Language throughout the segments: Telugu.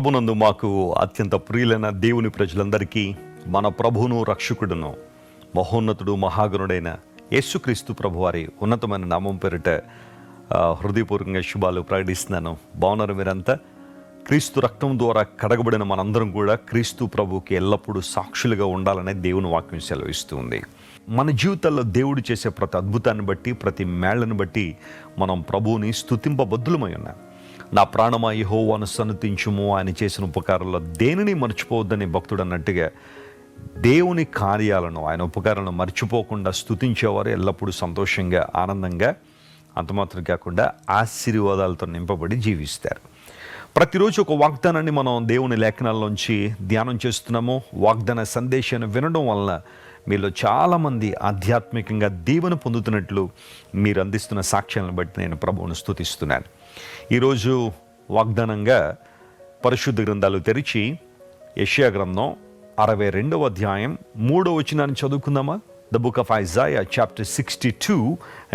ప్రభునందు మాకు అత్యంత ప్రియులైన దేవుని ప్రజలందరికీ మన ప్రభువును రక్షకుడును మహోన్నతుడు మహాగణుడైన యేసుక్రీస్తు ప్రభువారి ఉన్నతమైన నామం పేరిట హృదయపూర్వకంగా శుభాలు ప్రకటిస్తున్నాను. బాగున్నారు మీరంతా? క్రీస్తు రక్తం ద్వారా కడగబడిన మనందరం కూడా క్రీస్తు ప్రభువుకి ఎల్లప్పుడూ సాక్షులుగా ఉండాలనే దేవుని వాక్యం సెలవిస్తూ ఉంది. మన జీవితాల్లో దేవుడు చేసే ప్రతి అద్భుతాన్ని బట్టి, ప్రతి మేళ్లను బట్టి మనం ప్రభువుని స్తుతింపబద్దులమై ఉన్నాం. నా ప్రాణమా యెహోవాను సన్నుతించుము, ఆయన చేసిన ఉపకారాల్లో దేనిని మర్చిపోవద్దని భక్తుడు అన్నట్టుగా దేవుని కార్యాలను, ఆయన ఉపకారాలను మర్చిపోకుండా స్తుతించేవారు ఎల్లప్పుడూ సంతోషంగా, ఆనందంగా, అంతమాత్రం కాకుండా ఆశీర్వాదాలతో నింపబడి జీవిస్తారు. ప్రతిరోజు ఒక వాగ్దానాన్ని మనం దేవుని లేఖనాల్లోంచి ధ్యానం చేస్తున్నాము. వాగ్దాన సందేశాన్ని వినడం వలన మీలో చాలామంది ఆధ్యాత్మికంగా దీవెన పొందుతున్నట్లు మీరు అందిస్తున్న సాక్ష్యాలను బట్టి నేను ప్రభువును స్తుతిస్తున్నాను. ఈరోజు వాగ్దానంగా పరిశుద్ధ గ్రంథాలు తెరిచి యెషయా గ్రంథం 62వ అధ్యాయం 3వ వచనాన్ని చదువుకుందామా? The book of Isaiah chapter 62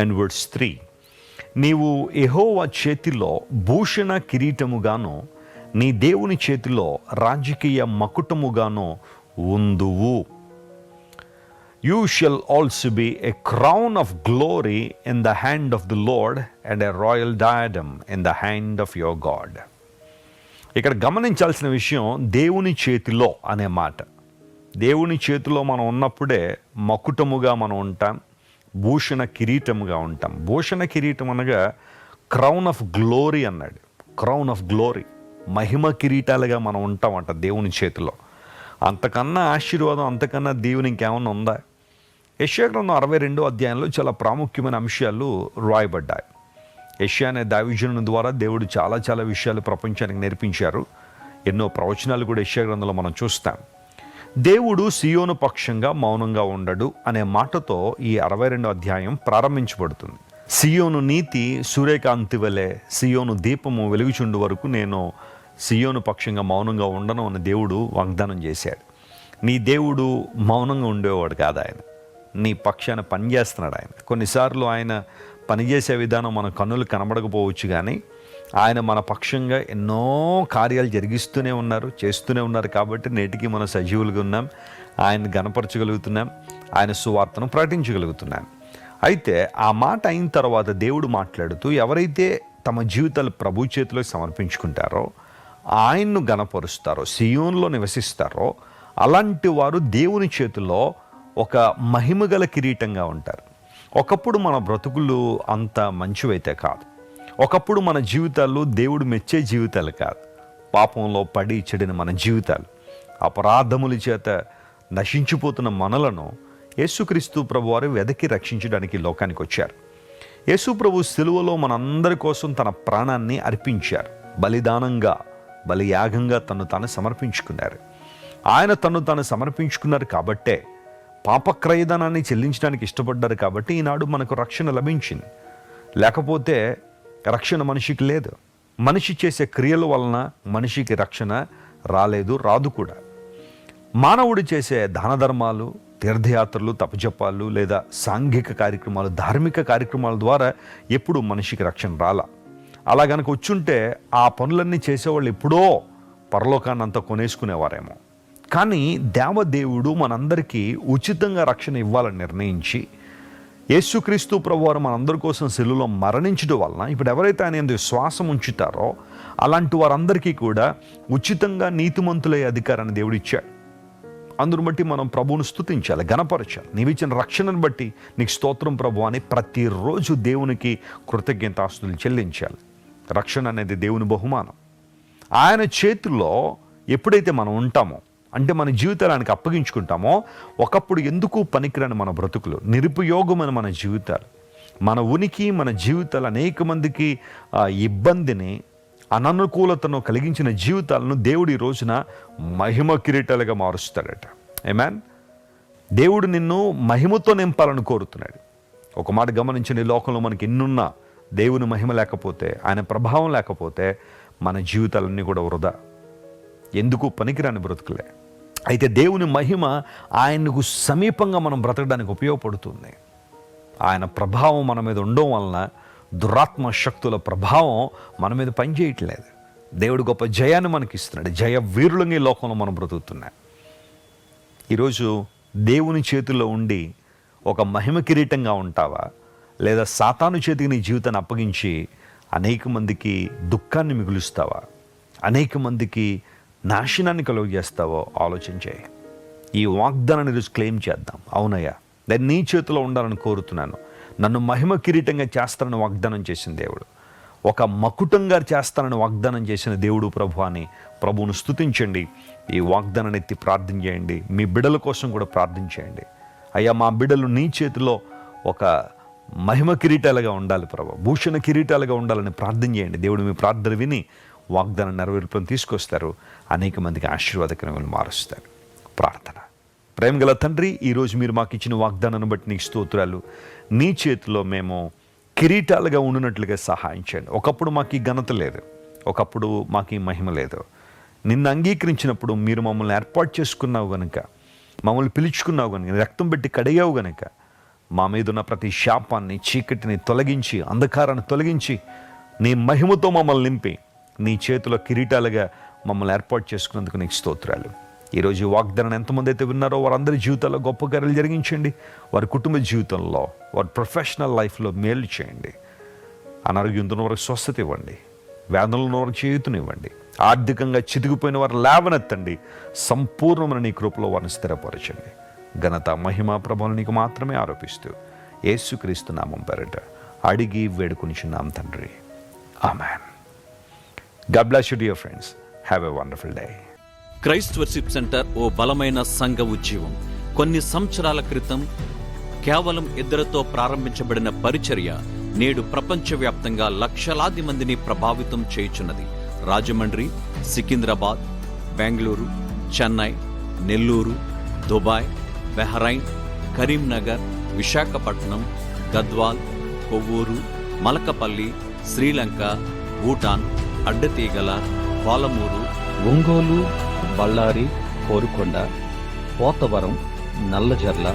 and verse 3. నీవు యెహోవా చేతిలో భూషణ కిరీటముగాను, నీ దేవుని చేతిలో రాజకీయ మకుటముగాను ఉందువు. You shall also be a crown of glory in the hand of the Lord and a royal diadem in the hand of your God. ఇక్కడ గమనించాల్సిన విషయం దేవుని చేతిలో అనే మాట. దేవుని చేతిలో మనం ఉన్నప్పుడే మకుటముగా మనం ఉంటాం, భూషణ కిరీటముగా ఉంటాం. భూషణ కిరీటం అనగా క్రౌన్ ఆఫ్ గ్లోరీ అన్నాడు. క్రౌన్ ఆఫ్ గ్లోరీ, మహిమ కిరీటాలుగా మనం ఉంటామంట దేవుని చేతిలో. అంతకన్నా ఆశీర్వాదం, అంతకన్నా దేవుని ఇంకేమన్నా ఉందా? యెషయా గ్రంథం 62వ అధ్యాయంలో చాలా ప్రాముఖ్యమైన అంశాలు రాయబడ్డాయి. యెషయా అనే దైవజనుని ద్వారా దేవుడు చాలా విషయాలు ప్రపంచానికి నేర్పించారు. ఎన్నో ప్రవచనాలు కూడా యెషయా గ్రంథంలో మనం చూస్తాం. దేవుడు సియోను పక్షంగా మౌనంగా ఉండడు అనే మాటతో ఈ 62వ అధ్యాయం ప్రారంభించబడుతుంది. సియోను నీతి సూర్యకాంతి వలె, సియోను దీపము వెలుగుచుండు వరకు నేను సియోను పక్షంగా మౌనంగా ఉండను అని దేవుడు వాగ్దానం చేశాడు. నీ దేవుడు మౌనంగా ఉండేవాడు కాదు, ఆయన నీ పక్షాన పనిచేస్తున్నాడు. ఆయన కొన్నిసార్లు ఆయన పనిచేసే విధానం మన కన్నులు కనబడకపోవచ్చు, కానీ ఆయన మన పక్షంగా ఎన్నో కార్యాలు జరిగిస్తూనే ఉన్నారు, చేస్తూనే ఉన్నారు. కాబట్టి నేటికి మనం సజీవులుగా ఉన్నాం, ఆయన గణపరచగలుగుతున్నాం, ఆయన సువార్తను ప్రకటించగలుగుతున్నాం. అయితే ఆ మాట అయిన తర్వాత దేవుడు మాట్లాడుతూ, ఎవరైతే తమ జీవితాలు ప్రభు చేతిలో సమర్పించుకుంటారో, ఆయన్ను గణపరుస్తారో, సియోనులో నివసిస్తారో, అలాంటి వారు దేవుని చేతిలో ఒక మహిమగల కిరీటంగా ఉంటారు. ఒకప్పుడు మన బ్రతుకులు అంత మంచివైతే కాదు, ఒకప్పుడు మన జీవితాలు దేవుడు మెచ్చే జీవితాలు కాదు. పాపంలో పడి చెడిన మన జీవితాలు, అపరాధముల చేత నశించిపోతున్న మనలను యేసుక్రీస్తు ప్రభు వారు వెదకి రక్షించడానికి లోకానికి వచ్చారు. యేసు ప్రభు సిలువలో మనందరి కోసం తన ప్రాణాన్ని అర్పించారు. బలిదానంగా, బలియాగంగా తను తాను సమర్పించుకున్నారు. ఆయన తను తాను సమర్పించుకున్నారు కాబట్టే, పాపక్రయధనాన్ని చెల్లించడానికి ఇష్టపడ్డారు కాబట్టి ఈనాడు మనకు రక్షణ లభించింది. లేకపోతే రక్షణ మనిషికి లేదు. మనిషి చేసే క్రియల వలన మనిషికి రక్షణ రాలేదు, రాదు కూడా. మానవుడు చేసే దాన ధర్మాలు, తీర్థయాత్రలు, తపజపాలు లేదా సాంఘిక కార్యక్రమాలు, ధార్మిక కార్యక్రమాల ద్వారా ఎప్పుడు మనిషికి రక్షణ రాలా. అలా గనక వచ్చుంటే ఆ పనులన్నీ చేసేవాళ్ళు ఎప్పుడో పరలోకాన్ని అంతా కొనేసుకునేవారేమో. కానీ దేవదేవుడు మనందరికీ ఉచితంగా రక్షణ ఇవ్వాలని నిర్ణయించి యేసుక్రీస్తు ప్రభువారు మనందరి కోసం సిలువలో మరణించడం వలన ఇప్పుడు ఎవరైతే ఆయన యందు విశ్వాసం ఉంచుతారో అలాంటి వారందరికీ కూడా ఉచితంగా నీతిమంతులయ్యే అధికారాన్ని దేవుడు ఇచ్చాడు. అందును బట్టి మనం ప్రభువును స్తుతించాలి, గణపరచాలి. నీవిచ్చిన రక్షణను బట్టి నీకు స్తోత్రం ప్రభు అని ప్రతిరోజు దేవునికి కృతజ్ఞతాస్తుతులు చెల్లించాలి. రక్షణ అనేది దేవుని బహుమానం. ఆయన చేతుల్లో ఎప్పుడైతే మనం ఉంటామో, అంటే మన జీవితాలు ఆయనకు అప్పగించుకుంటామో, ఒకప్పుడు ఎందుకు పనికిరాని మన బ్రతుకులు, నిరుపయోగమైన మన జీవితాలు, మన ఉనికి, మన జీవితాలు అనేక మందికి ఇబ్బందిని, అననుకూలతను కలిగించిన జీవితాలను దేవుడు ఈ రోజున మహిమ కిరీటాలుగా మారుస్తాడట. ఆమేన్. దేవుడు నిన్ను మహిమతో నింపాలని కోరుతున్నాడు. ఒక మాట గమనించిన, ఈ లోకంలో మనకి ఎన్నున్నా దేవుని మహిమ లేకపోతే, ఆయన ప్రభావం లేకపోతే మన జీవితాలన్నీ కూడా వృధా, ఎందుకు పనికిరాని బ్రతుకులే. అయితే దేవుని మహిమ ఆయనకు సమీపంగా మనం బ్రతకడానికి ఉపయోగపడుతుంది. ఆయన ప్రభావం మన మీద ఉండడం వలన దురాత్మ శక్తుల ప్రభావం మన మీద పనిచేయట్లేదు. దేవుడు గొప్ప జయాన్ని మనకి ఇస్తున్నాడు. జయ వీరులంగా ఈ లోకంలో మనం బ్రతుకుతున్నాం. ఈరోజు దేవుని చేతుల్లో ఉండి ఒక మహిమ కిరీటంగా ఉంటావా, లేదా సాతాను చేతికి నీ జీవితాన్ని అప్పగించి అనేక మందికి దుఃఖాన్ని మిగులుస్తావా, అనేక మందికి నాశనాన్ని కలుగజేస్తావో ఆలోచించాయి. ఈ వాగ్దానాన్ని ఈరోజు క్లెయిమ్ చేద్దాం. అవునయ్యా, దాన్ని నీ చేతిలో ఉండాలని కోరుతున్నాను. నన్ను మహిమ కిరీటంగా చేస్తానని వాగ్దానం చేసిన దేవుడు, ఒక మకుటంగా చేస్తానని వాగ్దానం చేసిన దేవుడు ప్రభు అని ప్రభువును స్తుతించండి. ఈ వాగ్దానాన్ని ఎత్తి ప్రార్థన చేయండి. మీ బిడ్డల కోసం కూడా ప్రార్థన చేయండి. అయ్యా, మా బిడ్డలు నీ చేతిలో ఒక మహిమ కిరీటాలుగా ఉండాలి ప్రభు, భూషణ కిరీటాలుగా ఉండాలని ప్రార్థన చేయండి. దేవుడు మీ ప్రార్థన విని వాగ్దానం నెరవేర్పులను తీసుకొస్తారు. అనేక మందికి ఆశీర్వాదకరమైన మారుస్తారు. ప్రార్థన. ప్రేమగల తండ్రి, ఈరోజు మీరు మాకు ఇచ్చిన వాగ్దానాన్ని బట్టి నీకు స్తోత్రాలు. నీ చేతిలో మేము కిరీటాలుగా ఉండినట్లుగా సహాయం చేయండి. ఒకప్పుడు మాకు ఈ ఘనత లేదు, ఒకప్పుడు మాకు ఈ మహిమ లేదు. నిన్ను అంగీకరించినప్పుడు మీరు మమ్మల్ని ఏర్పాటు చేసుకున్నావు కనుక, మమ్మల్ని పిలుచుకున్నావు కనుక, రక్తం పెట్టి కడిగావు కనుక మా మీద ఉన్న ప్రతి శాపాన్ని, చీకటిని తొలగించి, అంధకారాన్ని తొలగించి, నీ మహిమతో మమ్మల్ని నింపి నీ చేతిలో కిరీటాలుగా మమ్మల్ని ఏర్పాటు చేసుకున్నందుకు నీకు స్తోత్రాలు. ఈరోజు ఈ వాగ్దానాన్ని ఎంతమంది అయితే విన్నారో వారందరి జీవితాల్లో గొప్ప కార్యాలు జరిగించండి. వారి కుటుంబ జీవితంలో, వారి ప్రొఫెషనల్ లైఫ్లో మేలు చేయండి. అనారోగ్యంతో వరకు స్వస్థత ఇవ్వండి, వేదనలో వరకు చేయుతనివ్వండి. ఆర్థికంగా చితికిపోయిన వారు లేవనెత్తండి. సంపూర్ణమైన నీ కృపలో వారిని స్థిరపరచండి. ఘనత, మహిమ, ప్రభావం నీకు మాత్రమే ఆరోపిస్తూ యేసుక్రీస్తు నామం పేరిట అడిగి వేడుకొనిచున్నాం తండ్రి. ఆమేన్. God bless you, dear friends. Have a wonderful day. Christ Worship Centre ఓ బలమైన సంఘ ఉజ్జీవం. కొన్ని సంవత్సరాల క్రితం కేవలం 2తో ప్రారంభించబడిన పరిచర్య నేడు ప్రపంచవ్యాప్తంగా లక్షలాది మందిని ప్రభావితం చేయుచున్నది. రాజమండ్రి, సికింద్రాబాద్, బెంగళూరు, చెన్నై, నెల్లూరు, దుబాయ్, బెహ్రైన్, కరీంనగర్, విశాఖపట్నం, గద్వాల్, కొవ్వూరు, మలకపల్లి, శ్రీలంక, భూటాన్, అడ్డతీగల, పాలమూరు, ఒంగోలు, బళ్ళారి, కోరుకొండ, పోతవరం, నల్లజర్ల,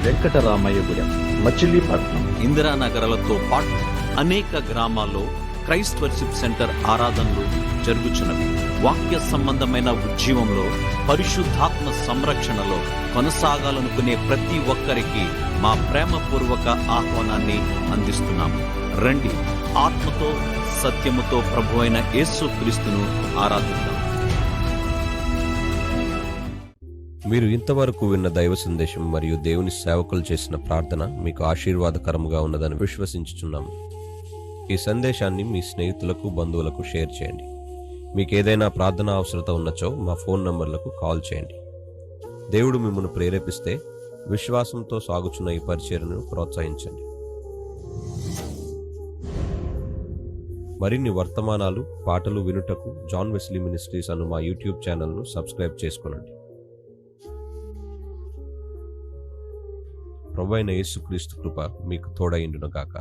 వెంకటరామయ్యగూడెం, మచిలీపట్నం, ఇందిరానగర్లతో పాటు అనేక గ్రామాల్లో క్రైస్ట్ వర్షిప్ సెంటర్ ఆరాధనలు జరుగుచున్నవి. వాక్య సంబంధమైన ఉజ్జీవంలో, పరిశుద్ధాత్మ సంరక్షణలో కొనసాగాలనుకునే ప్రతి ఒక్కరికి మా ప్రేమపూర్వక ఆహ్వానాన్ని అందిస్తున్నాము. రండి, ఆత్మతో సత్యముతో ప్రభువైన యేసుక్రీస్తును ఆరాధిద్దాం. మీరు ఇంతవరకు విన్న దైవ సందేశం మరియు దేవుని సేవకులు చేసిన ప్రార్థన మీకు ఆశీర్వాదకరముగా ఉన్నదని విశ్వసించుచున్నాము. ఈ సందేశాన్ని మీ స్నేహితులకు, బంధువులకు షేర్ చేయండి. మీకు ఏదైనా ప్రార్థన అవసరత ఉన్నచో మా ఫోన్ నంబర్లకు కాల్ చేయండి. దేవుడు మిమ్మల్ని ప్రేరేపిస్తే విశ్వాసంతో సాగుచున్న ఈ పరిచర్యను ప్రోత్సహించండి. మరిన్ని వర్తమానాలు, పాటలు వినుటకు జాన్ వెస్లీ మినిస్ట్రీస్ అను మా యూట్యూబ్ ఛానల్ను సబ్స్క్రైబ్ చేసుకొనండి. ప్రభువైన యేసుక్రీస్తు కృప మీకు తోడైండును గాక.